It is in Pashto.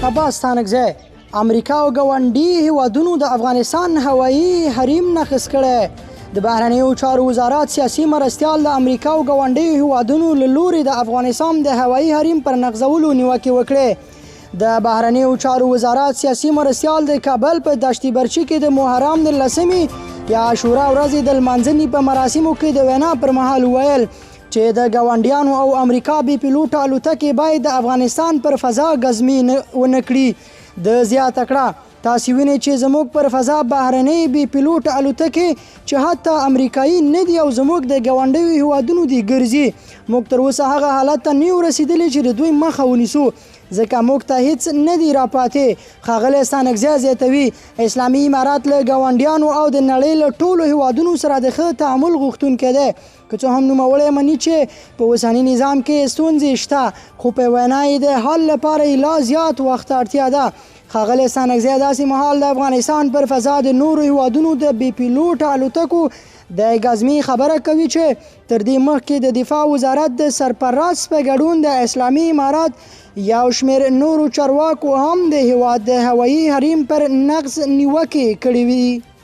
عباس ستانکزی امریکا او ګاونډي هیوادونو د افغانستان هوایي حریم نقض کړی. د بهرنیو چارو وزارت سیاسي مرستیال د امریکا او ګاونډي هیوادونو له لوري د افغانستان د هوایي حریم پر نقضولو نیوکې وکړې. د بهرنیو چارو وزارت سیاسي مرستیال د کابل په دشت برچي کې د محرم د 10مې یا عاشورا ورځې د لمانځنې په مراسمو کې د وینا پر مهال وویل چې د ګاونډیانو او امریکا بې پیلوټه الوتکې باید د افغانستان پر فضا ګزمي ونه کړي. د زیاته کړه تاسې وینئ چې زموږ پر فضا بهرنۍ بې پیلوټه الوتکې چې حتی امریکایي نه دي او زموږ د ګاونډیو هیوادونو دي ګرځي. موږ تر اوسه هغه حالت ته نه یو رسېدلي چې د دوی مخه ونیسو ځکه موږ ته هیڅ نه دي راپاتې. ښاغلی ستانکزی زیاتوي اسلامي امارات له ګاونډیانو او د نړۍ له ټولو هیوادونو سره د ښه تعامل غوښتونکی دی. که څه هم نوموړی مني چې په اوسني نظام کې ستونزې شته خو په وینا یې د حل لپاره یې لا زیات وخت اړتیا ده. ښاغلی ستانکزی داسې مهال د افغانستان پر فضا د نورو هیوادونو د بې پیلوټه الوتکو د ګزمي خبره کوي چې تر دې مخکې د دفاع وزارت د سرپرست په ګډون د اسلامي امارات یو شمېر نورو چارواکو هم د هیواد د هوایي حریم پر نقض نیوکې کړې وي.